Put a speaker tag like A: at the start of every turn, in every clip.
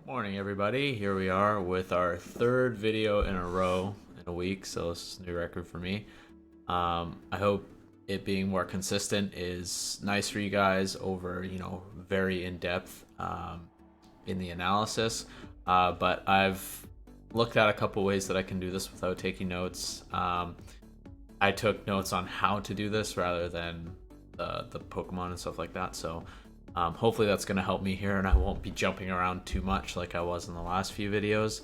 A: Morning, everybody. Here we are with our third video in a row in a week, so this is a new record for me. I hope it being more consistent is nice for you guys over, very in-depth in the analysis. But I've looked at a couple ways that I can do this without taking notes. I took notes on how to do this rather than the Pokemon and stuff like that, so hopefully that's going to help me here and I won't be jumping around too much like I was in the last few videos.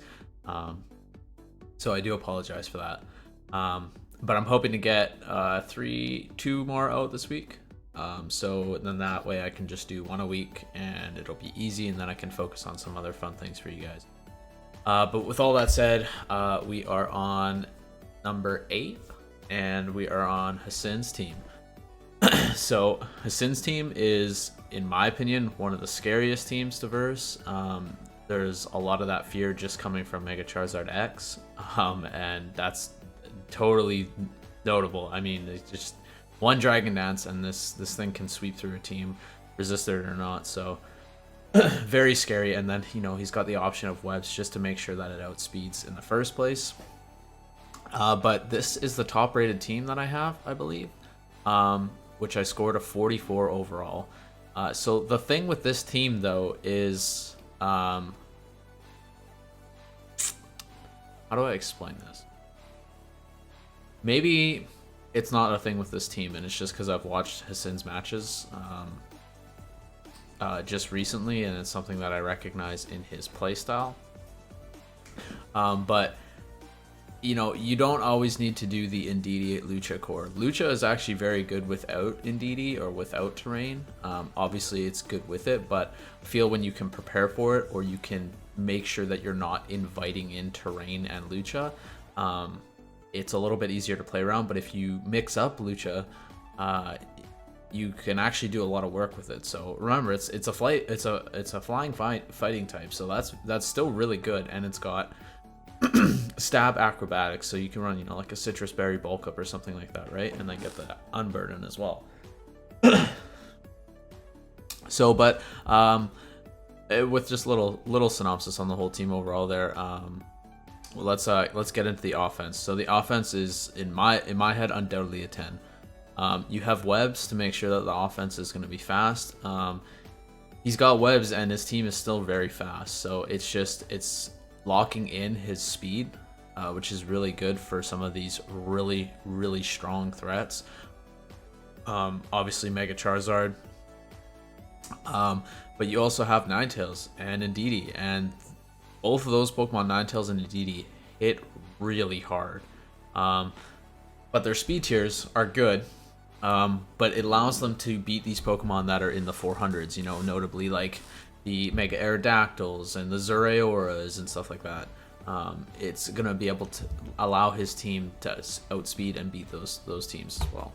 A: So I do apologize for that. But I'm hoping to get two more out this week. So then that way I can just do one a week and it'll be easy, and then I can focus on some other fun things for you guys. But with all that said, we are on number 8 and we are on Hasin's team. So Hasin's team is, in my opinion, one of the scariest teams to verse. There's a lot of that fear just coming from Mega Charizard X, and that's totally notable. I mean, it's just one Dragon Dance and this thing can sweep through a team, resist it or not. So very scary. And then he's got the option of webs just to make sure that it outspeeds in the first place. But this is the top rated team that I have, I believe. Which I scored a 44 overall. So the thing with this team, though, is... how do I explain this? Maybe it's not a thing with this team, and it's just because I've watched Hasin's matches just recently, and it's something that I recognize in his playstyle. But... you don't always need to do the Indeedee Lucha core. Lucha is actually very good without Indeedee or without terrain. Obviously, it's good with it, but I feel when you can prepare for it, or you can make sure that you're not inviting in terrain and Lucha, it's a little bit easier to play around. But if you mix up Lucha, you can actually do a lot of work with it. So remember, it's a flying fighting type, so that's still really good, and it's got stab acrobatics, so you can run like a citrus berry bulk up or something like that, right? And then get the unburden as well. So but with just little synopsis on the whole team overall there, let's get into the offense. So the offense is in my head undoubtedly a 10. You have webs to make sure that the offense is going to be fast. He's got webs and his team is still very fast, so it's locking in his speed, which is really good for some of these really strong threats. Obviously Mega Charizard, but you also have Ninetales and Indeedee, and both of those Pokemon, Ninetales and Indeedee, hit really hard. But their speed tiers are good, but it allows them to beat these Pokemon that are in the 400s, notably like the Mega Aerodactyls and the Zeraoras and stuff like that. It's gonna be able to allow his team to outspeed and beat those teams as well.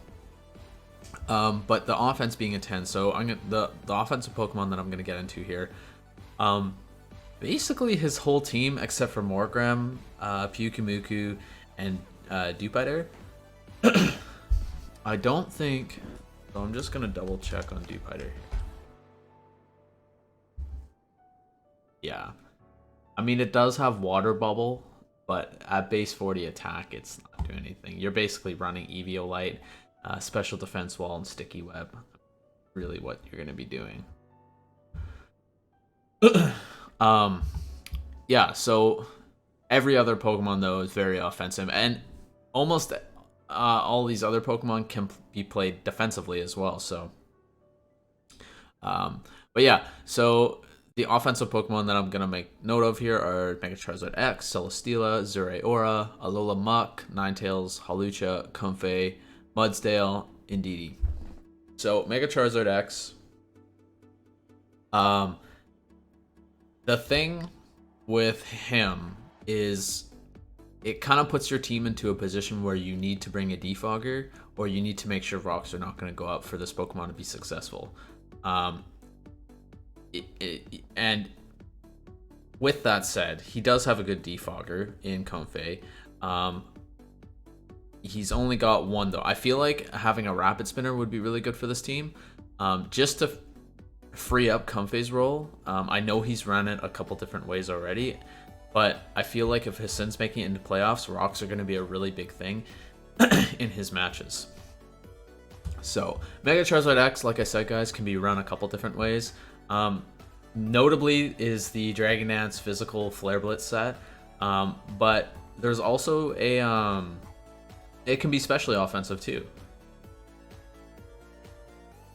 A: But the offense being a 10, so the offensive Pokemon that I'm gonna get into here. Basically his whole team except for Morgrem, Pyukumuku, and Dewpider. I don't think. So I'm just gonna double check on Dewpider here. Yeah, I mean, it does have water bubble, but at base 40 attack, it's not doing anything. You're basically running Eviolite, special defense wall, and sticky web. Really what you're going to be doing. Yeah, so every other Pokemon, though, is very offensive, and almost all these other Pokemon can be played defensively as well, so... but yeah, so... the offensive Pokemon that I'm going to make note of here are Mega Charizard X, Celesteela, Zeraora, Alola Muck, Ninetales, Hawlucha, Comfey, Mudsdale, Indeedee. So, Mega Charizard X. The thing with him is it kind of puts your team into a position where you need to bring a Defogger, or you need to make sure rocks are not going to go up for this Pokemon to be successful. And with that said, he does have a good Defogger in Comfey. He's only got one, though. I feel like having a Rapid Spinner would be really good for this team, just to free up Comfey's role. I know he's run it a couple different ways already, but I feel like if Hasin's making it into playoffs, rocks are going to be a really big thing in his matches. So Mega Charizard X, like I said, guys, can be run a couple different ways. Notably is the Dragon Dance physical Flare Blitz set, but there's also a it can be specially offensive too.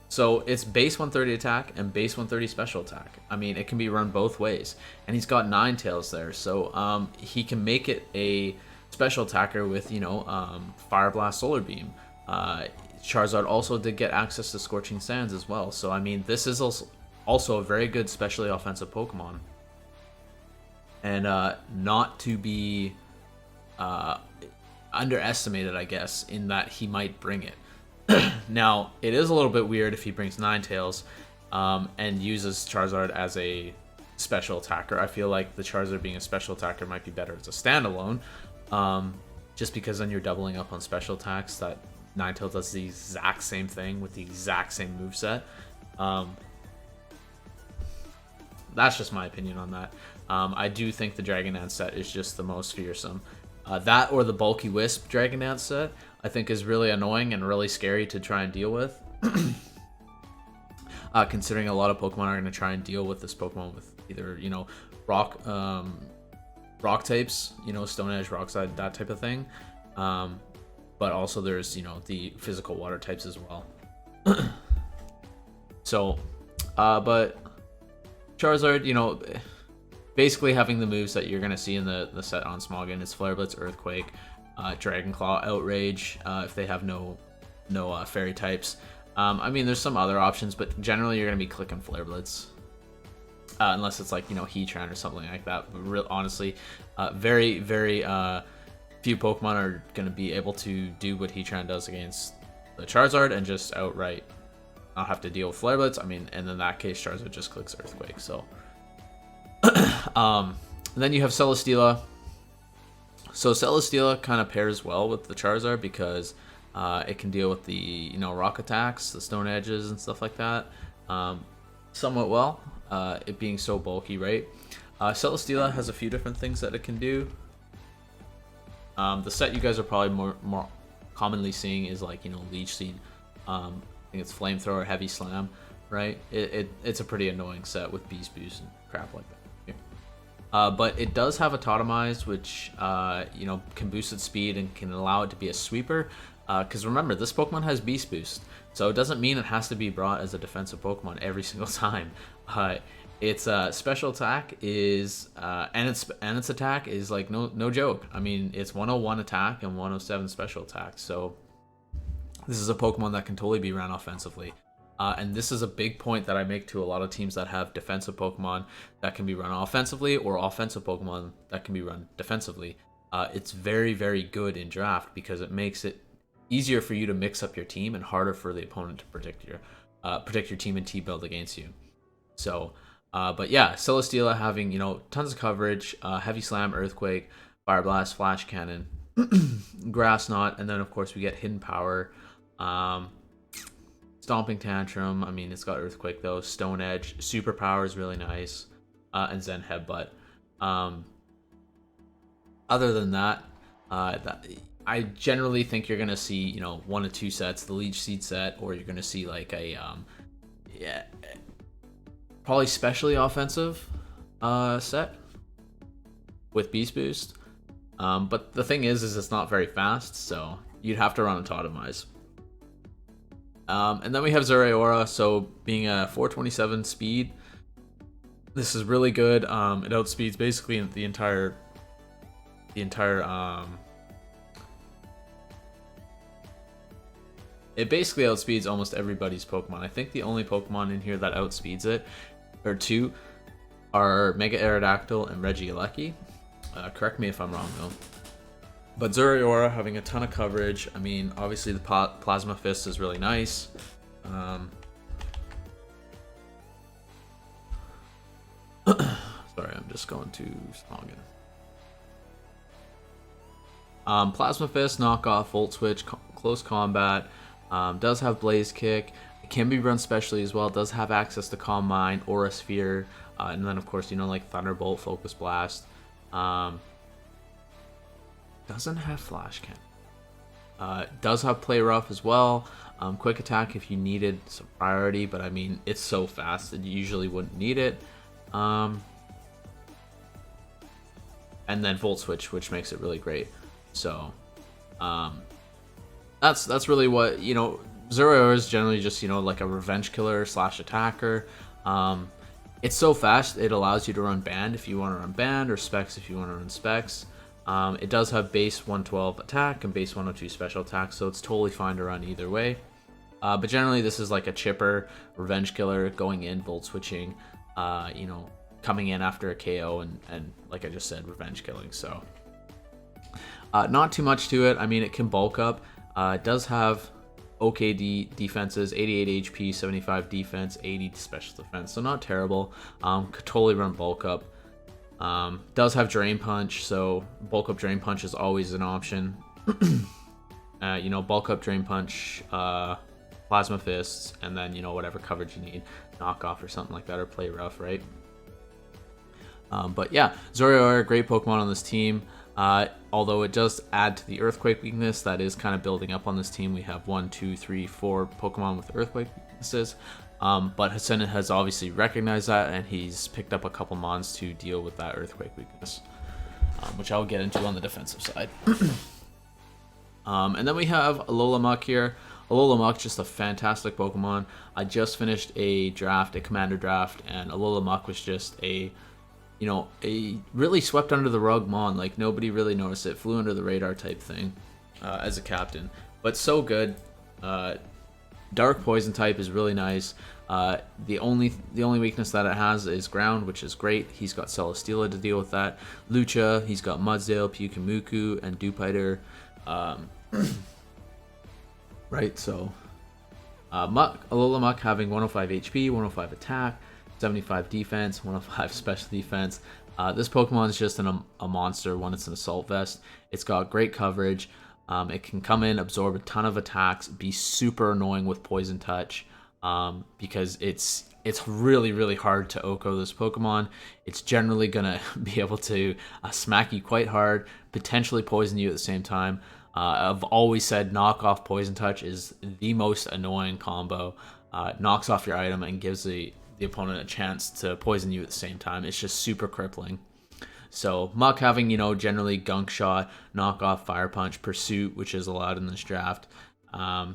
A: So it's base 130 attack and base 130 special attack. I mean, it can be run both ways, and he's got Ninetales there, so he can make it a special attacker with, you know, Fire Blast, Solar Beam. Charizard also did get access to Scorching Sands as well, so I mean, this is also a very good specially offensive Pokemon, and not to be underestimated, I guess, in that he might bring it. Now, it is a little bit weird if he brings Ninetales and uses Charizard as a special attacker. I feel like the Charizard being a special attacker might be better as a standalone, just because then you're doubling up on special attacks. That Ninetales does the exact same thing with the exact same moveset. That's just my opinion on that. I do think the Dragon Dance set is just the most fearsome. That or the Bulky Wisp Dragon Dance set, I think, is really annoying and really scary to try and deal with. Considering a lot of Pokemon are going to try and deal with this Pokemon with either, you know, rock types, you know, Stone Edge, Rock Slide, that type of thing. But also there's, you know, the physical water types as well. So, but Charizard, you know, basically having the moves that you're going to see in the set on Smogon is Flare Blitz, Earthquake, Dragon Claw, Outrage, if they have no fairy types. I mean, there's some other options, but generally you're going to be clicking Flare Blitz. Unless it's like, you know, Heatran or something like that. But honestly, very, very few Pokemon are going to be able to do what Heatran does against the Charizard and just outright not have to deal with Flare Blitz. I mean, and in that case, Charizard just clicks Earthquake. So, and then you have Celesteela. So Celesteela kind of pairs well with the Charizard because it can deal with the, you know, rock attacks, the Stone Edges and stuff like that, somewhat well. It being so bulky, right? Celesteela has a few different things that it can do. The set you guys are probably more commonly seeing is like, you know, Leech Seed. I think it's Flamethrower, Heavy Slam, right? It's a pretty annoying set with Beast Boost and crap like that. But it does have Autotomized, which you know, can boost its speed and can allow it to be a sweeper. Because remember, this Pokemon has Beast Boost, so it doesn't mean it has to be brought as a defensive Pokemon every single time. Its special attack is and its attack is like no joke. I mean, it's 101 attack and 107 special attack. So this is a Pokemon that can totally be run offensively. And this is a big point that I make to a lot of teams that have defensive Pokemon that can be run offensively or offensive Pokemon that can be run defensively. It's very, very good in draft because it makes it easier for you to mix up your team and harder for the opponent to predict your team and T-build against you. So, but yeah, Celesteela having, you know, tons of coverage, Heavy Slam, Earthquake, Fire Blast, Flash Cannon, Grass Knot, and then of course we get Hidden Power, Stomping Tantrum. I mean, it's got Earthquake though. Stone Edge, Superpower is really nice, and Zen Headbutt. Other than that, I generally think you're gonna see, you know, 1 to 2 sets, the Leech Seed set, or you're gonna see like a probably specially offensive set with Beast Boost. But the thing is it's not very fast, so you'd have to run Autotomize. And then we have Zeraora, so being a 427 speed, this is really good. It outspeeds basically the entire it basically outspeeds almost everybody's Pokemon. I think the only Pokemon in here that outspeeds it, or two, are Mega Aerodactyl and Regieleki. Correct me if I'm wrong though. But Zeraora having a ton of coverage. I mean, obviously the Plasma Fist is really nice. Sorry, I'm just going to Smogon. Plasma Fist, knockoff, Volt Switch, close combat. Does have Blaze Kick. It can be run specially as well. It does have access to Calm Mind, Aura Sphere, and then of course, you know, like Thunderbolt, Focus Blast. Doesn't have Flash Cannon. Does have Play Rough as well. Quick Attack if you needed some priority, but I mean, it's so fast that you usually wouldn't need it. And then Volt Switch, which makes it really great. So that's really what, you know, Zoro is generally just, you know, like a revenge killer / attacker. It's so fast, it allows you to run Band if you want to run Band, or Specs if you want to run Specs. It does have base 112 attack and base 102 special attack, so it's totally fine to run either way. But generally, this is like a chipper, revenge killer, going in, Volt Switching, you know, coming in after a KO, and like I just said, revenge killing. So not too much to it. I mean, it can bulk up. It does have OKD defenses, 88 HP, 75 defense, 80 special defense, so not terrible. Could totally run bulk up. Does have Drain Punch, so bulk up Drain Punch is always an option. You know, bulk up Drain Punch, Plasma Fists, and then, you know, whatever coverage you need, knock off or something like that, or Play Rough, right? But yeah, Zoroark, great Pokemon on this team. Although it does add to the Earthquake weakness that is kind of building up on this team. We have 1, 2, 3, 4 Pokemon with Earthquake weaknesses. But Hasin has obviously recognized that, and he's picked up a couple mons to deal with that Earthquake weakness, which I'll get into on the defensive side. And then we have Alola here. Alola just a fantastic Pokemon. I just finished a draft, a Commander draft, and Alola was just a, you know, a really swept under the rug mon. Like, nobody really noticed it. Flew under the radar type thing as a captain. But so good. Dark Poison type is really nice. The only weakness that it has is ground, which is great. He's got Celesteela to deal with that. Lucha, he's got Mudsdale, Pyukumuku, and Dewpider. Right, so Alola having 105 HP, 105 attack, 75 defense, 105 special defense. This Pokemon is just a monster when it's an Assault Vest. It's got great coverage. It can come in, absorb a ton of attacks, be super annoying with Poison Touch, because it's really, really hard to OHKO this Pokemon. It's generally going to be able to smack you quite hard, potentially poison you at the same time. I've always said knock off Poison Touch is the most annoying combo. Knocks off your item and gives the opponent a chance to poison you at the same time. It's just super crippling. So Muck having, you know, generally Gunk Shot, Knock Off, Fire Punch, Pursuit, which is allowed in this draft. But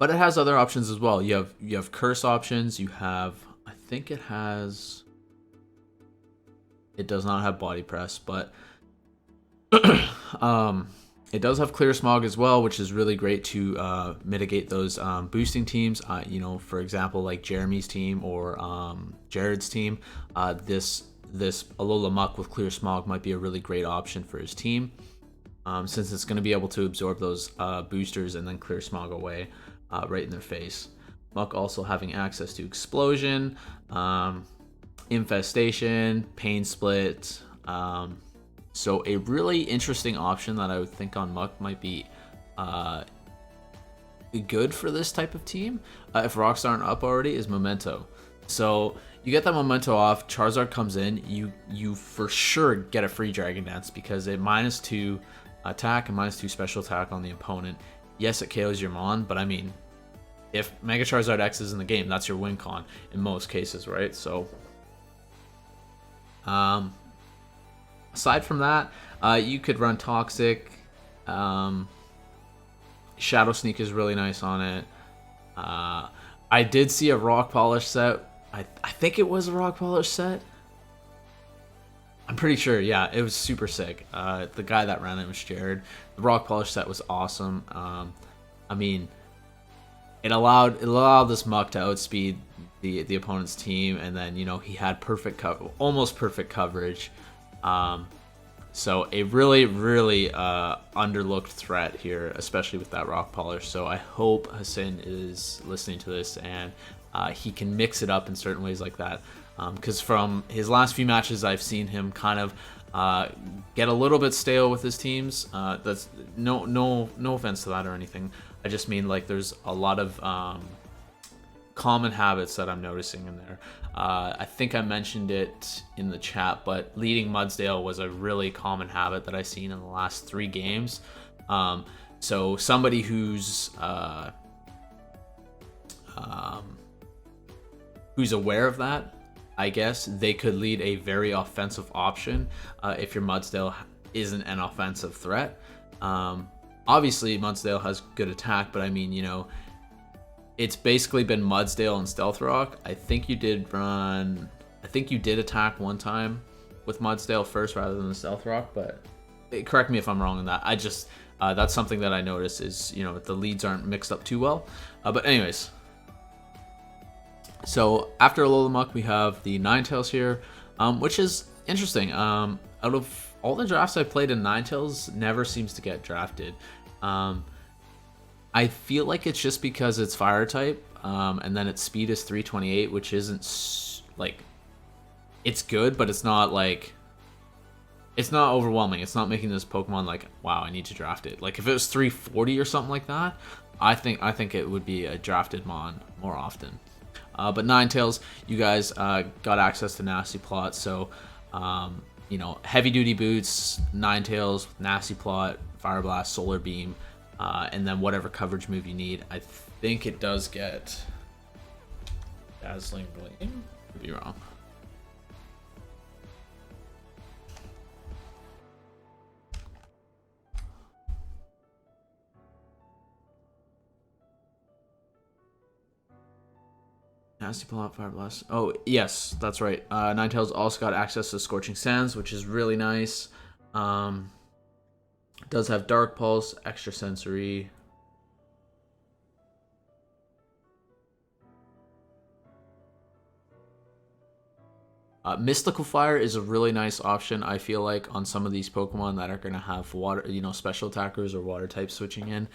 A: it has other options as well. You have Curse options. You have, I think it has, it does not have Body Press, but it does have Clear Smog as well, which is really great to mitigate those boosting teams. You know, for example, like Jeremy's team or Jared's team. This Alola Muck with Clear Smog might be a really great option for his team, since it's going to be able to absorb those boosters and then Clear Smog away right in their face. Muck also having access to Explosion, Infestation, Pain Split. So a really interesting option that I would think on Muck might be good for this type of team, if rocks aren't up already, is Memento. So you get that Memento off, Charizard comes in, you for sure get a free Dragon Dance because it -2 attack and -2 special attack on the opponent. Yes, it KOs your Mon, but I mean, if Mega Charizard X is in the game, that's your win con in most cases, right? So aside from that, you could run Toxic. Shadow Sneak is really nice on it. I did see a Rock Polish set. I think it was a Rock Polish set. I'm pretty sure, yeah, it was super sick. The guy that ran it was Jared. The Rock Polish set was awesome. I mean, it allowed this Muck to outspeed the opponent's team, and then, you know, he had almost perfect coverage. So a really, really underlooked threat here, especially with that Rock Polish. So I hope Hasin is listening to this and he can mix it up in certain ways like that. Because from his last few matches, I've seen him kind of get a little bit stale with his teams. That's no offense to that or anything. I just mean, like, there's a lot of common habits that I'm noticing in there. I think I mentioned it in the chat, but leading Mudsdale was a really common habit that I've seen in the last 3 games. So somebody who's aware of that, I guess they could lead a very offensive option if your Mudsdale isn't an offensive threat. Obviously, Mudsdale has good attack, but I mean, you know, it's basically been Mudsdale and Stealth Rock. I think you did attack one time with Mudsdale first rather than the Stealth Rock, but correct me if I'm wrong on that. I just that's something that I noticed is, you know, the leads aren't mixed up too well. But anyways, so after Alola we have the Ninetales here, which is interesting. Out of all the drafts I played in, Ninetales never seems to get drafted. I feel like it's just because it's fire type, and then its speed is 328, which isn't like, it's good, but it's not like, it's not overwhelming. It's not making this Pokemon like, wow, I need to draft it. Like if it was 340 or something like that, I think it would be a drafted mon more often. But Ninetales, you guys got access to Nasty Plot, so you know, heavy duty boots, Ninetales, Nasty Plot, Fire Blast, Solar Beam, and then whatever coverage move you need. I think it does get Dazzling Gleam. Could be wrong. Nasty Plot, Fire Blast. Oh, yes, that's right. Ninetales also got access to Scorching Sands, which is really nice. Does have Dark Pulse, Extra Sensory. Mystical Fire is a really nice option, I feel like, on some of these Pokemon that are going to have water, you know, special attackers or water type switching in.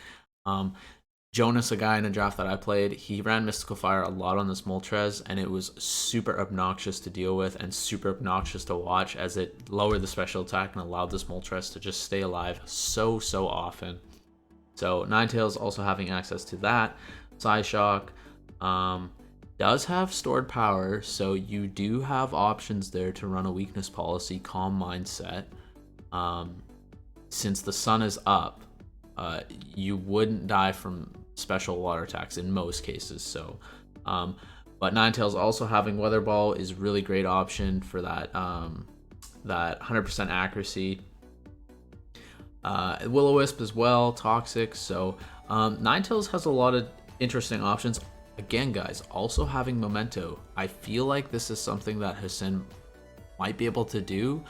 A: Jonas, a guy in a draft that I played, he ran Mystical Fire a lot on this Moltres, and it was super obnoxious to deal with and super obnoxious to watch, as it lowered the special attack and allowed this Moltres to just stay alive so often. So Ninetales also having access to that. Psyshock does have stored power, so you do have options there to run a weakness policy, Calm Mindset. Since the sun is up, you wouldn't die from special water attacks in most cases. So but Ninetales also having Weather Ball is a really great option for that that 100% accuracy. Will-O-Wisp as well, Toxic. So Ninetales has a lot of interesting options. Again, guys, also having Memento. I feel like this is something that Hasin might be able to do.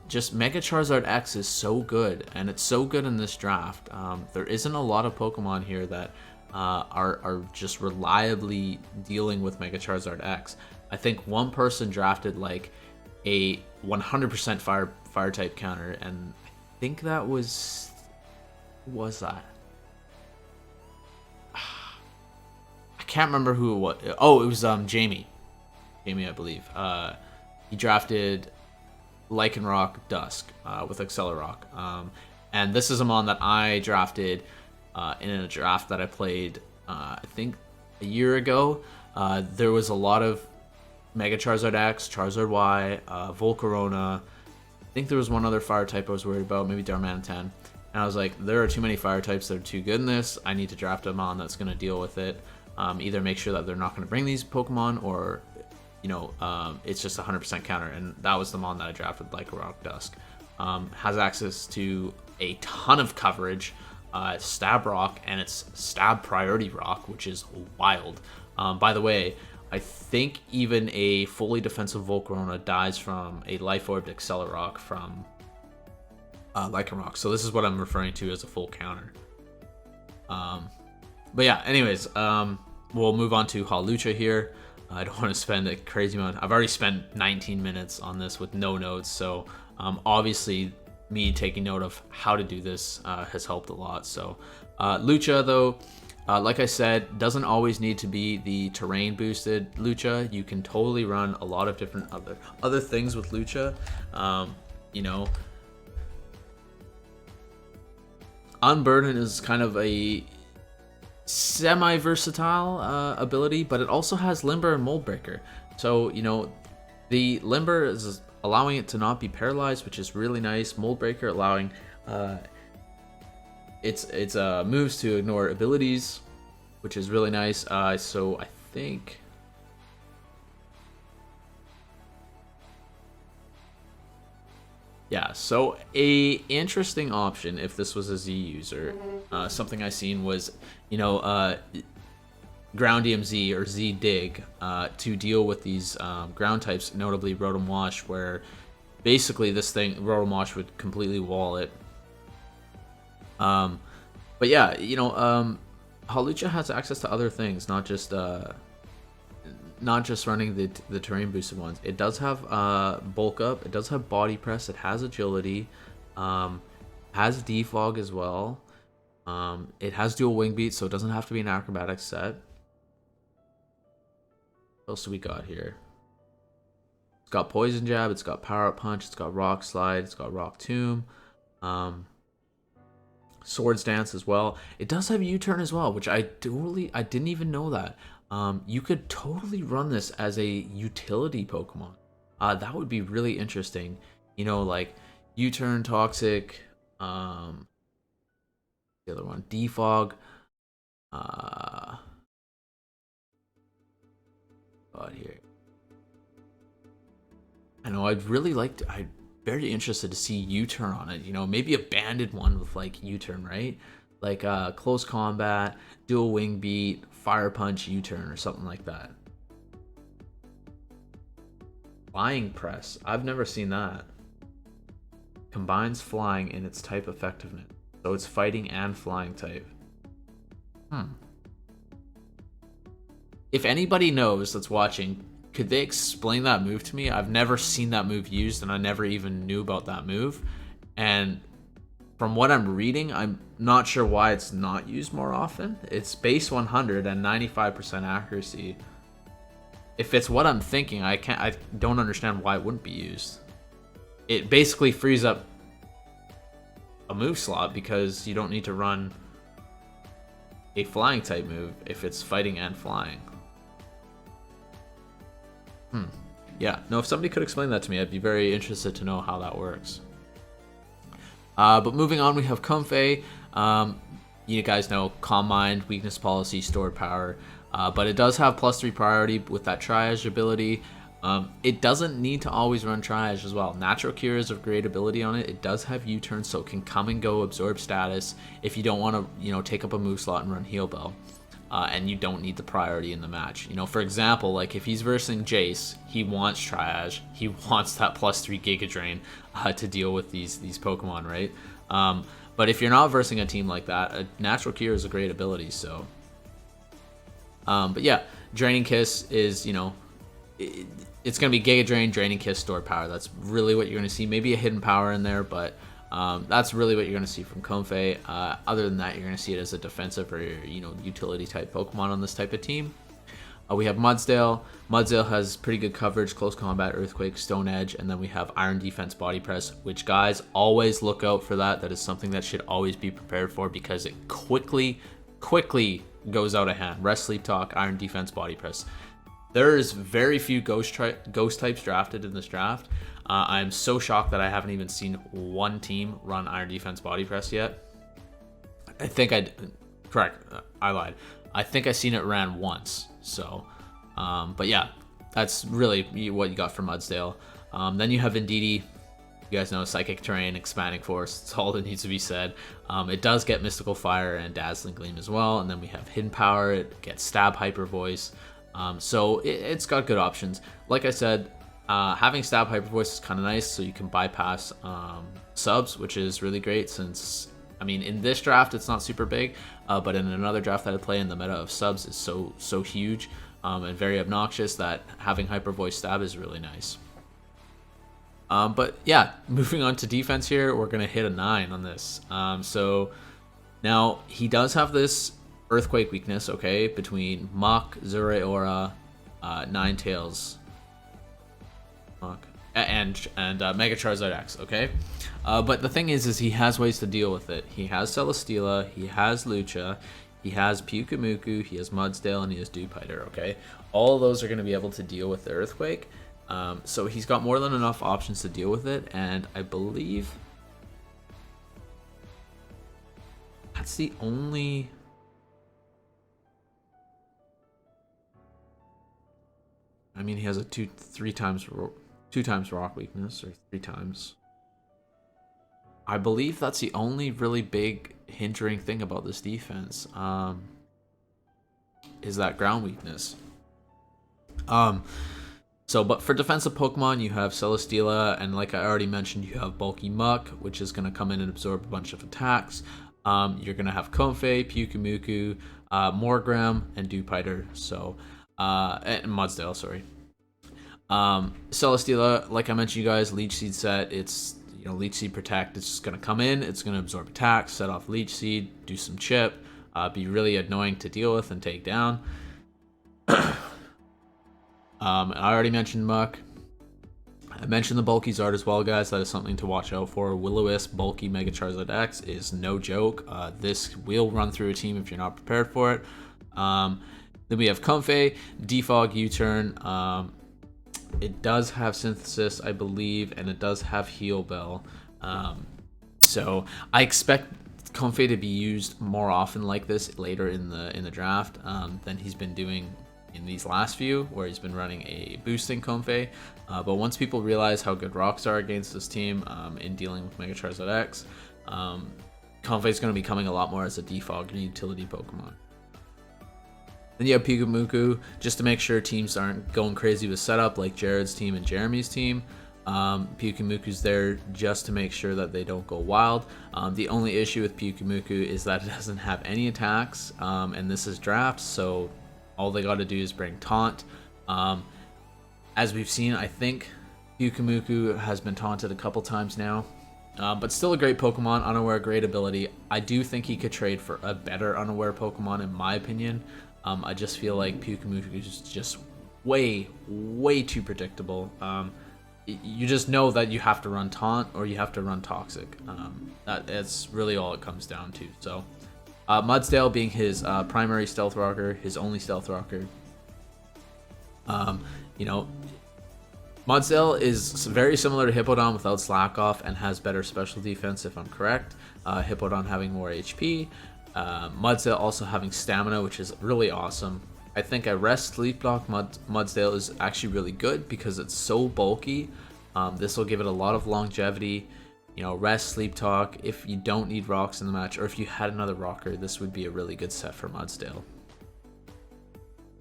A: Just Mega Charizard X is so good, and it's so good in this draft. There isn't a lot of Pokemon here that are just reliably dealing with Mega Charizard X. I think one person drafted like a 100% fire type counter, and I think that was that? I can't remember who it was. Oh, it was Jamie, I believe. He drafted Lycanroc Dusk with Accelerock. And this is a mon that I drafted in a draft that I played, I think, a year ago. There was a lot of Mega Charizard X, Charizard Y, Volcarona. I think there was one other fire type I was worried about, maybe Darmanitan. And I was like, there are too many fire types that are too good in this. I need to draft a mon that's going to deal with it. Either make sure that they're not going to bring these Pokemon, or you know, it's just 100% counter, and that was the mon that I drafted, Lycanroc Dusk. Has access to a ton of coverage, Stab Rock, and it's Stab Priority Rock, which is wild. By the way, I think even a fully defensive Volcarona dies from a Life Orb Accelerock from Lycanroc. So this is what I'm referring to as a full counter. But yeah, anyways, we'll move on to Hawlucha here. I don't want to spend a crazy amount. I've already spent 19 minutes on this with no notes, so obviously me taking note of how to do this has helped a lot. So Lucha, though, like I said, doesn't always need to be the terrain boosted Lucha. You can totally run a lot of different other things with Lucha. You know, Unburden is kind of a semi-versatile ability, but it also has Limber and Mold Breaker. So, you know, the Limber is allowing it to not be paralyzed, which is really nice. Mold Breaker allowing its moves to ignore abilities, which is really nice. So I think... Yeah, so a interesting option if this was a Z user, something I seen was, you know, ground DMZ or Z dig to deal with these ground types, notably Rotom Wash, where basically this thing, Rotom Wash, would completely wall it. But yeah, you know, Hawlucha has access to other things, not just running the terrain boosted ones. It does have bulk up, it does have body press, it has agility, has defog as well. It has dual wing beat, so it doesn't have to be an acrobatic set. What else do we got here? It's got poison jab, it's got power up punch, it's got rock slide, it's got rock tomb, swords dance as well. It does have U-turn as well, which I didn't even know that. You could totally run this as a utility Pokemon. That would be really interesting. You know, like U-turn, toxic, the other one, defog. Here. I know. I'd really like to. I'm very interested to see U-turn on it. You know, maybe a banded one with like U-turn, right? Like close combat, dual wing beat, fire punch, U-turn, or something like that. Flying press. I've never seen that. Combines flying in its type effectiveness. So it's fighting and flying type. If anybody knows that's watching, could they explain that move to me? I've never seen that move used, and I never even knew about that move. And from what I'm reading, I'm not sure why it's not used more often. It's base 100 and 95% accuracy. If it's what I'm thinking, I don't understand why it wouldn't be used. It basically frees up a move slot because you don't need to run a flying type move if it's fighting and flying. Yeah, no, if somebody could explain that to me, I'd be very interested to know how that works. But moving on, we have Comfey. You guys know Calm Mind, Weakness Policy, Stored Power. But it does have +3 priority with that Triage ability. It doesn't need to always run Triage as well. Natural Cure is a great ability on it. It does have U-turn, so it can come and go, absorb status if you don't want to, you know, take up a move slot and run Heal Bell. And you don't need the priority in the match. You know, for example, like if he's versing Jace, he wants Triage, he wants that +3 Giga Drain to deal with these Pokemon, right? But if you're not versing a team like that, a Natural Cure is a great ability. So, but yeah, Draining Kiss is, you know, it's gonna be Giga Drain, Draining Kiss, Stored Power. That's really what you're gonna see. Maybe a hidden power in there, but that's really what you're going to see from Comfey. Other than that, you're going to see it as a defensive or, you know, utility type Pokemon on this type of team. We have Mudsdale. Mudsdale has pretty good coverage, close combat, Earthquake, Stone Edge, and then we have Iron Defense, Body Press, which, guys, always look out for that. That is something that should always be prepared for because it quickly goes out of hand. Rest, Sleep, Talk, Iron Defense, Body Press. There's very few ghost types drafted in this draft. I'm so shocked that I haven't even seen one team run Iron Defense Body Press yet. I think I lied. I think I seen it ran once. So, but yeah, that's really what you got from Mudsdale. Then you have Indeedee. You guys know Psychic Terrain, Expanding Force. That's all that needs to be said. It does get Mystical Fire and Dazzling Gleam as well. And then we have Hidden Power. It gets Stab, Hyper Voice. So it's got good options. Like I said, having Stab Hyper Voice is kind of nice, so you can bypass subs, which is really great since, I mean, in this draft it's not super big, but in another draft that I play in, the meta of subs is so huge and very obnoxious that having Hyper Voice Stab is really nice. But yeah, moving on to defense here, we're going to hit a 9 on this. So now he does have this Earthquake weakness, okay, between Mach, Zeraora, Ninetales, and Mega Charizard X, okay? But the thing is he has ways to deal with it. He has Celesteela, he has Lucha, he has Pyukumuku, he has Mudsdale, and he has Dewpider, okay? All of those are going to be able to deal with the Earthquake. So he's got more than enough options to deal with it, and I believe that's the only... I mean, he has a two times rock weakness, or 3 times. I believe that's the only really big hindering thing about this defense, is that ground weakness. But for defensive Pokemon, you have Celesteela, and like I already mentioned, you have Bulky Muck, which is going to come in and absorb a bunch of attacks. You're going to have Comfey, Pyukumuku, Morgrem, and Dewpider, and Mudsdale, sorry. Celesteela, like I mentioned, you guys, Leech Seed set, it's, Leech Seed Protect, it's just going to come in, it's going to absorb attacks, set off Leech Seed, do some chip, be really annoying to deal with and take down. I already mentioned Muck. I mentioned the Bulky Zard as well, guys. That is something to watch out for. Will-O-Wisp Bulky Mega Charizard X is no joke. This will run through a team if you're not prepared for it. Then we have Comfey, Defog U-Turn. It does have Synthesis, I believe, and it does have Heal Bell. So I expect Comfey to be used more often like this later in the draft than he's been doing in these last few, where he's been running a boosting Comfey. But once people realize how good rocks are against this team in dealing with Mega Charizard X, Comfey is going to be coming a lot more as a defog utility Pokemon. Then you have Pyukumuku, just to make sure teams aren't going crazy with setup like Jared's team and Jeremy's team. Pyukumuku's there just to make sure that they don't go wild. The only issue with Pyukumuku is that it doesn't have any attacks, and this is draft, so all they got to do is bring Taunt. As we've seen, I think Pyukumuku has been taunted a couple times now, but still a great Pokemon. Unaware, great ability. I do think he could trade for a better Unaware Pokemon, in my opinion. I just feel like Pyukumuku is just way too predictable. You just know that you have to run Taunt or you have to run Toxic. That's really all it comes down to. So Mudsdale being his primary Stealth Rocker, his only Stealth Rocker. Mudsdale is very similar to Hippowdon without Slack Off and has better special defense, if I'm correct. Hippowdon having more HP. Mudsdale also having Stamina, which is really awesome. I think a Rest Sleep Block Mudsdale is actually really good because it's so bulky. This will give it a lot of longevity. Rest, Sleep Talk. If you don't need rocks in the match, or if you had another rocker, this would be a really good set for Mudsdale.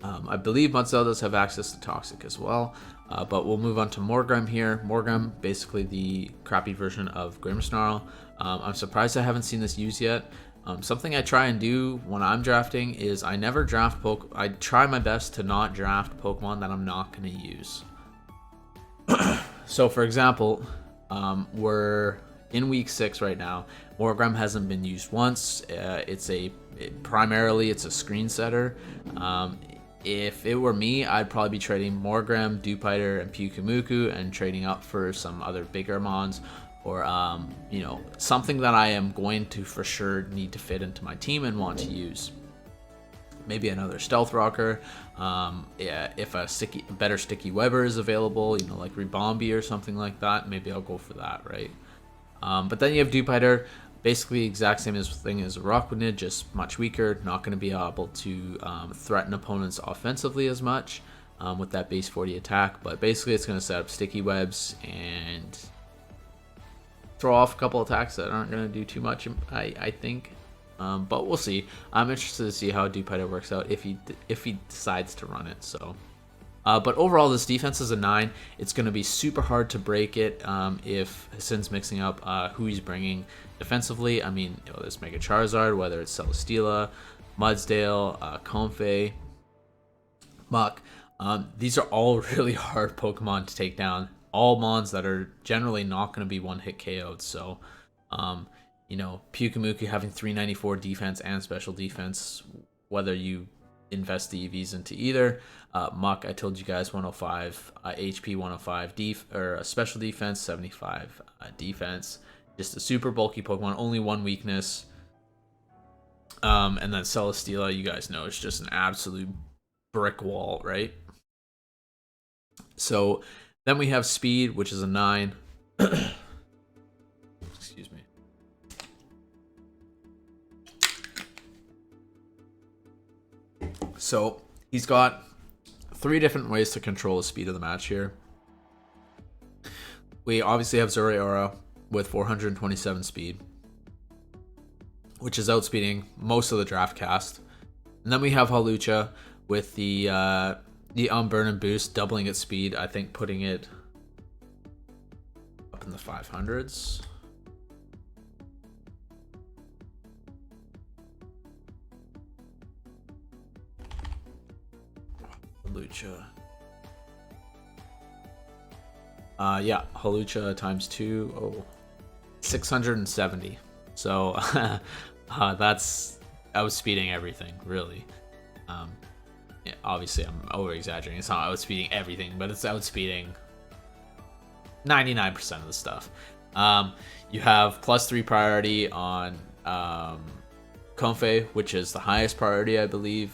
A: I believe Mudsdale does have access to Toxic as well, but we'll move on to Morgrem here. Morgrem, basically the crappy version of Grimmsnarl. I'm surprised I haven't seen this used yet. Something I try and do when I'm drafting is I never draft I try my best to not draft Pokemon that I'm not going to use. So for example, we're in week 6 right now. Morgrem hasn't been used once. Primarily it's a screen setter. If it were me, I'd probably be trading Morgrem, Dewpider, and Pyukumuku and trading up for some other bigger mons, or something that I am going to for sure need to fit into my team and want to use. Maybe another Stealth Rocker. If a better Sticky Webber is available, like Ribombee or something like that, maybe I'll go for that, right? But then you have Dewpider, basically the exact same thing as Rockwoodnid, just much weaker, not going to be able to threaten opponents offensively as much with that base 40 attack, but basically it's going to set up Sticky Webs and throw off a couple attacks that aren't going to do too much, I think. But we'll see. I'm interested to see how Dewpider works out if he decides to run it. So, but overall, this defense is a 9. It's going to be super hard to break it if Hasin's mixing up who he's bringing defensively. I mean, there's Mega Charizard, whether it's Celesteela, Mudsdale, Comfey, Muck. These are all really hard Pokemon to take down. All mons that are generally not going to be one-hit KO'd. So, Pyukumuku having 394 defense and special defense, whether you invest the EVs into either. Muck, I told you guys, 105 HP, 105 special defense, 75 defense. Just a super bulky Pokemon, only one weakness. And then Celesteela, you guys know, is just an absolute brick wall, right? So then we have speed, which is a 9. Excuse me. So he's got 3 different ways to control the speed of the match here. We obviously have Zoroark with 427 speed, which is outspeeding most of the draft cast. And then we have Hawlucha with the Unburn and Boost, doubling its speed. I think putting it up in the 500s. Hawlucha. Yeah, Hawlucha times 2. Oh, 670. So that's outspeeding everything, really. Yeah, obviously, I'm over exaggerating. It's not outspeeding everything, but it's outspeeding 99% of the stuff. You have +3 priority on Comfey, which is the highest priority, I believe.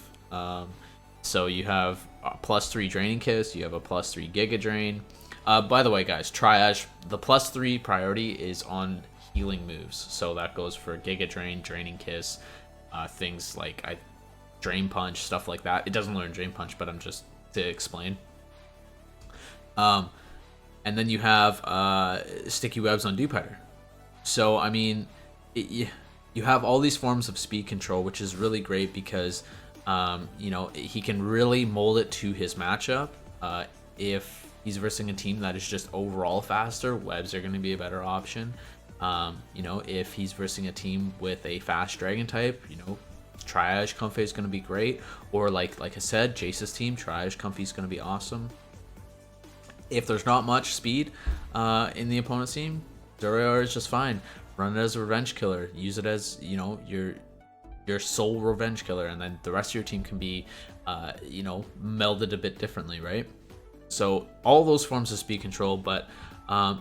A: So you have a +3 Draining Kiss. You have a +3 Giga Drain. By the way, guys, Triage, the +3 priority is on healing moves. So that goes for Giga Drain, Draining Kiss, things like Drain Punch, stuff like that. It doesn't learn Drain Punch, but I'm just to explain. And then you have Sticky Webs on Dewpider. So, I mean, you have all these forms of speed control, which is really great because, you know, he can really mold it to his matchup. If he's versing a team that is just overall faster, webs are going to be a better option. You know, if he's versing a team with a fast dragon type, you know, Triage Comfey is going to be great. Or like I said, Jace's team, Triage Comfey is going to be awesome. If there's not much speed in the opponent's team, Zoroark is just fine. Run it as a revenge killer. Use it as, you know, your sole revenge killer, and then the rest of your team can be, you know, melded a bit differently, right? So all those forms of speed control, but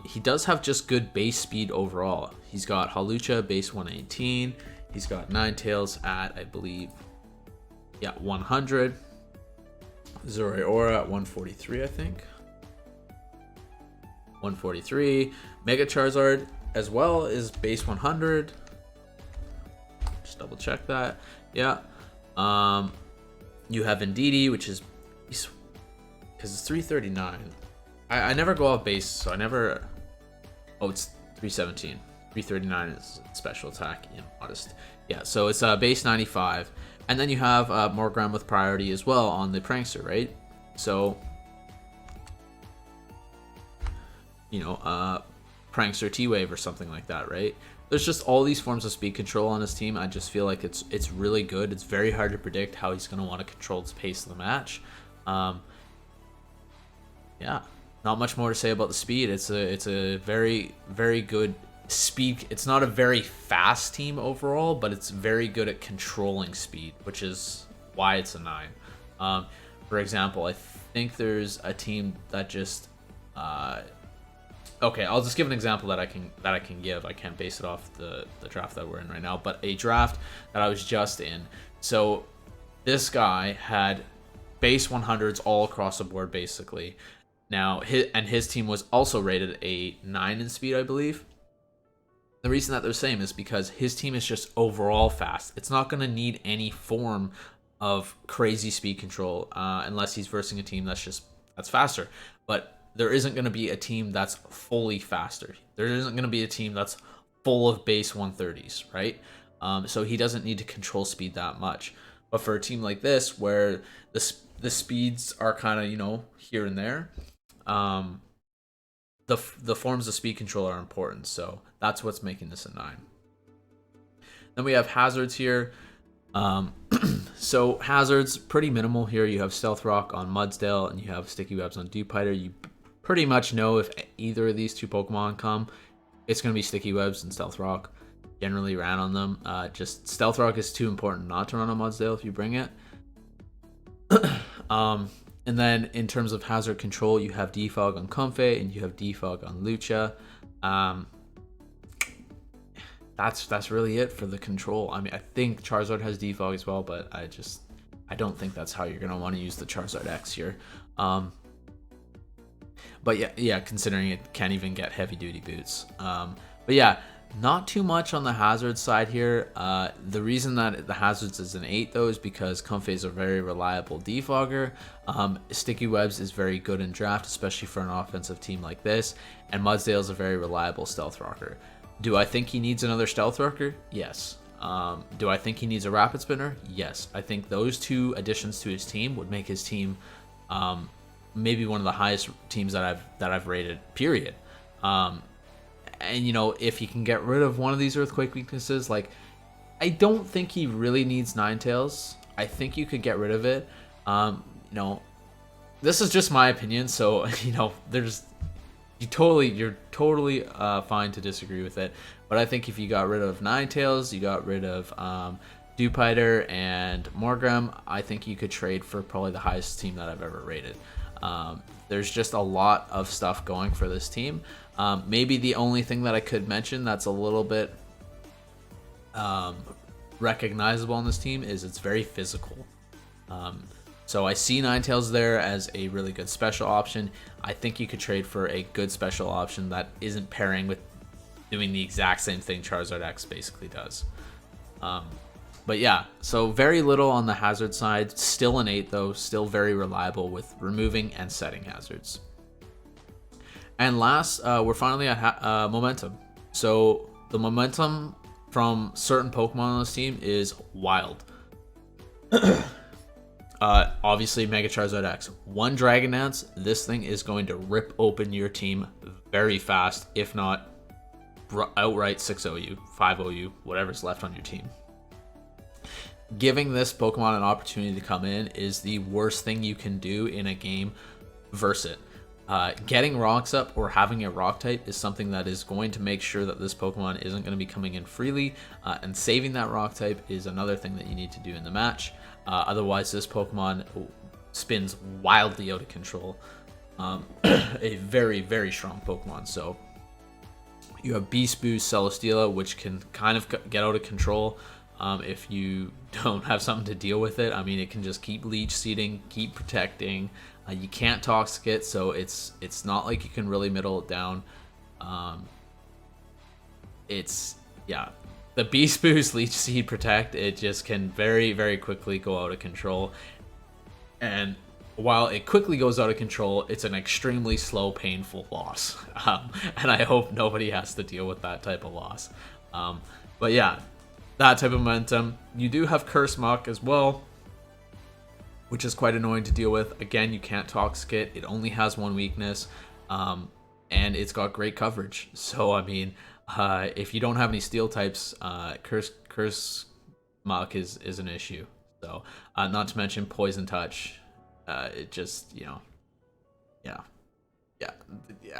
A: he does have just good base speed overall. He's got Hawlucha base 118. He's got Ninetales at, I believe, yeah, 100. Zoroark at 143, I think. 143. Mega Charizard as well is base 100. Just double check that. Yeah. You have Indeedee, which is because it's 339. I never go off base, so I never. Oh, it's 317. 339 is special attack, you know, modest. Yeah, so it's base 95, and then you have Morgrem with priority as well on the Prankster, right? So, you know, Prankster T-Wave or something like that, right? There's just all these forms of speed control on his team. I just feel like it's really good. It's very hard to predict how he's going to want to control the pace of the match. Yeah, not much more to say about the speed. It's a very, very good speed. It's not a very fast team overall, but it's very good at controlling speed, which is why it's a 9. For example, I think there's a team that just okay, I'll just give an example that I can give. I can't base it off the draft that we're in right now, but a draft that I was just in. So this guy had base 100s all across the board, basically. Now, his team was also rated a 9 in speed, I believe. The reason that they're the same is because his team is just overall fast. It's not going to need any form of crazy speed control unless he's versing a team that's faster. But there isn't going to be a team that's fully faster. There isn't going to be a team that's full of base 130s, right? So he doesn't need to control speed that much. But for a team like this, where the speeds are kind of, you know, here and there, the forms of speed control are important. So that's what's making this a 9. Then we have hazards here. So hazards, pretty minimal here. You have Stealth Rock on Mudsdale, and you have Sticky Webs on Dewpider. You pretty much know if either of these two Pokemon come, it's going to be Sticky Webs and Stealth Rock. Generally ran on them. Just Stealth Rock is too important not to run on Mudsdale if you bring it. And then in terms of hazard control, you have Defog on Comfey and you have Defog on Lucha. that's really it for the control. I mean, I think Charizard has defog as well, but I don't think that's how you're gonna want to use the Charizard X here. But yeah, considering it can't even get heavy duty boots. But yeah, not too much on the hazard side here. The reason that the hazards is an 8 though is because Comfey is a very reliable defogger. Sticky Webs is very good in draft, especially for an offensive team like this. And Mudsdale is a very reliable stealth rocker. Do I think he needs another stealth rocker? Yes. Do I think he needs a rapid spinner? Yes. I think those 2 additions to his team would make his team maybe one of the highest teams that I've rated. Period. And you know, if he can get rid of one of these earthquake weaknesses, like I don't think he really needs Ninetales. I think you could get rid of it. You know, this is just my opinion, so you know, you're totally fine to disagree with it. But I think if you got rid of Ninetales, you got rid of Dewpider and Morgrem, I think you could trade for probably the highest team that I've ever rated. There's just a lot of stuff going for this team. Maybe the only thing that I could mention that's a little bit recognizable on this team is it's very physical. So I see Ninetales there as a really good special option. I think you could trade for a good special option that isn't pairing with doing the exact same thing Charizard X basically does. But yeah, so very little on the hazard side. Still an 8 though, still very reliable with removing and setting hazards. And last, we're finally at momentum. So the momentum from certain Pokemon on this team is wild. Obviously, Mega Charizard X. One Dragon Dance, this thing is going to rip open your team very fast, if not outright 6-0 you, 5-0 you, whatever's left on your team. Giving this Pokemon an opportunity to come in is the worst thing you can do in a game versus it. Getting rocks up or having a rock type is something that is going to make sure that this Pokemon isn't going to be coming in freely, and saving that rock type is another thing that you need to do in the match. Otherwise, this Pokemon spins wildly out of control. A very, very strong Pokemon. So you have Beast Boost, Celesteela, which can kind of get out of control if you don't have something to deal with it. I mean, it can just keep leech seeding, keep protecting. You can't Toxic it, so it's not like you can really middle it down. The Beast Boost, Leech Seed, Protect, it just can very, very quickly go out of control. And while it quickly goes out of control, it's an extremely slow, painful loss. And I hope nobody has to deal with that type of loss. But yeah, that type of momentum. You do have Curse Muck as well, which is quite annoying to deal with. Again, you can't Toxic it. It only has one weakness, and it's got great coverage. So, I mean, if you don't have any Steel types, Curse Muck is an issue. So, not to mention Poison Touch. It just, you know, yeah.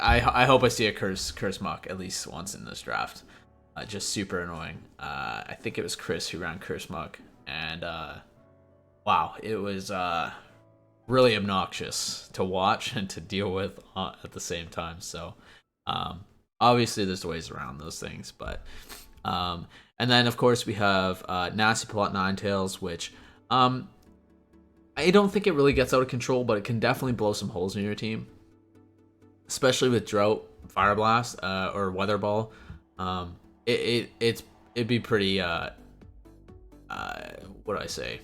A: I hope I see a Curse Muck at least once in this draft. Just super annoying. I think it was Chris who ran Curse Muck, and wow, it was really obnoxious to watch and to deal with at the same time. So obviously there's ways around those things, but and then of course we have Nasty Plot Ninetales, which I don't think it really gets out of control, but it can definitely blow some holes in your team, especially with Drought, Fire Blast, or Weather Ball. It'd be pretty what do I say?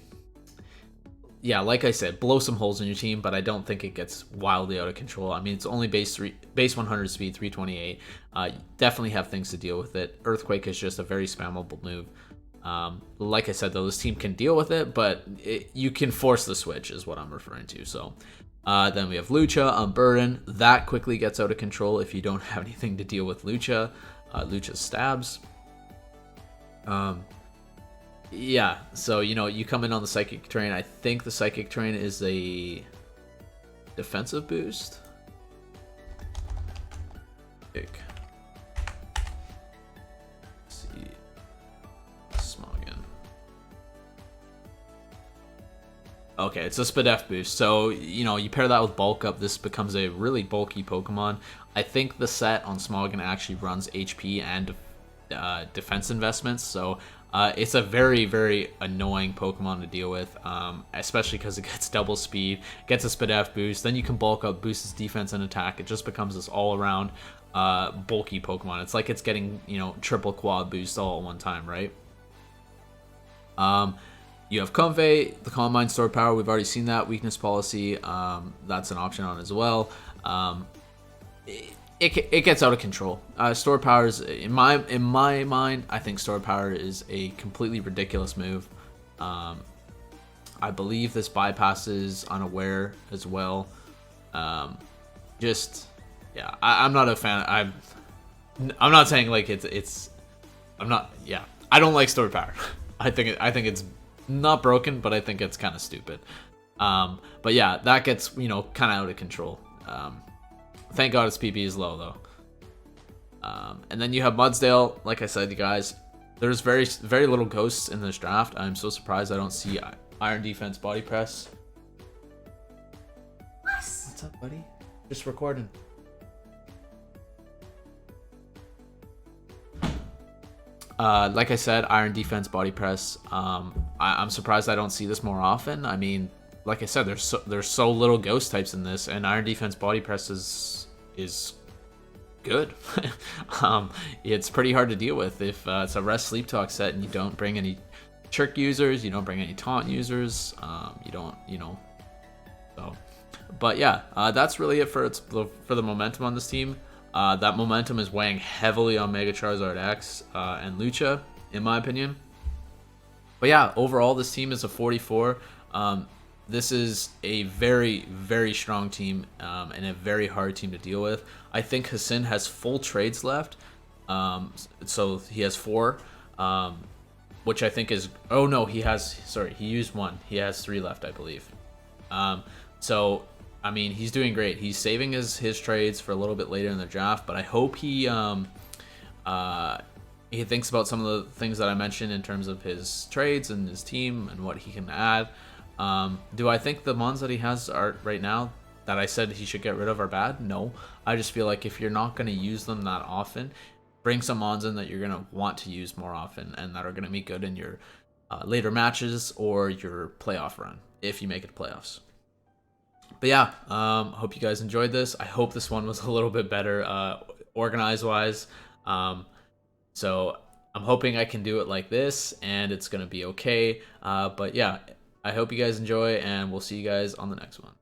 A: Yeah, like I said, blow some holes in your team, but I don't think it gets wildly out of control. I mean, it's only base 100 speed, 328. Definitely have things to deal with it. Earthquake is just a very spammable move. Like I said, though, this team can deal with it, but you can force the switch is what I'm referring to. So then we have Lucha, Unburden. That quickly gets out of control if you don't have anything to deal with Lucha. Lucha stabs. Yeah, so, you know, you come in on the Psychic Terrain. I think the Psychic Terrain is a defensive boost. Let's see. Smoggin. Okay, it's a Spadef boost. So, you know, you pair that with Bulk Up, this becomes a really bulky Pokemon. I think the set on Smoggin actually runs HP and defense investments. So it's a very, very annoying Pokemon to deal with, especially because it gets double speed, gets a Spadef boost, then you can bulk up, boost its defense and attack. It just becomes this all-around bulky Pokemon. It's like it's getting, you know, triple quad boost all at one time, right? You have Comfey, the Calm Mind, Sword Power. We've already seen that. Weakness Policy, that's an option on as well. It gets out of control. Sword Power is, in my mind, I think Sword Power is a completely ridiculous move. I believe this bypasses Unaware as well. Just, yeah, I'm not a fan. I'm not saying like it's. I'm not. Yeah, I don't like Sword Power. I think it's not broken, but I think it's kind of stupid. But yeah, that gets, you know, kind of out of control. Thank God its PP is low though. And then you have Mudsdale. Like I said, you guys, there's very little ghosts in this draft. I'm so surprised I don't see Iron Defense Body Press. What's up, buddy? Just recording. Like I said, Iron Defense Body Press. I'm surprised I don't see this more often. I mean, like I said, there's so little ghost types in this, and Iron Defense Body Press is good. It's pretty hard to deal with if it's a Rest Sleep Talk set and you don't bring any Trick users, you don't bring any Taunt users, you don't, you know. So, but yeah, that's really it for the momentum on this team. That momentum is weighing heavily on Mega Charizard X and Lucha, in my opinion. But yeah, overall, this team is a 44. This is a very, very strong team and a very hard team to deal with. I think Hasin has full trades left. So he has 4, which I think is... Oh, no, he has... Sorry, he used 1. He has 3 left, I believe. So... I mean, he's doing great. He's saving his trades for a little bit later in the draft, but I hope he thinks about some of the things that I mentioned in terms of his trades and his team and what he can add. Do I think the mons that he has are right now that I said he should get rid of are bad? No. I just feel like if you're not going to use them that often, bring some mons in that you're going to want to use more often and that are going to be good in your later matches or your playoff run if you make it to playoffs. But yeah, hope you guys enjoyed this. I hope this one was a little bit better organized wise. So I'm hoping I can do it like this and it's going to be okay. But yeah, I hope you guys enjoy and we'll see you guys on the next one.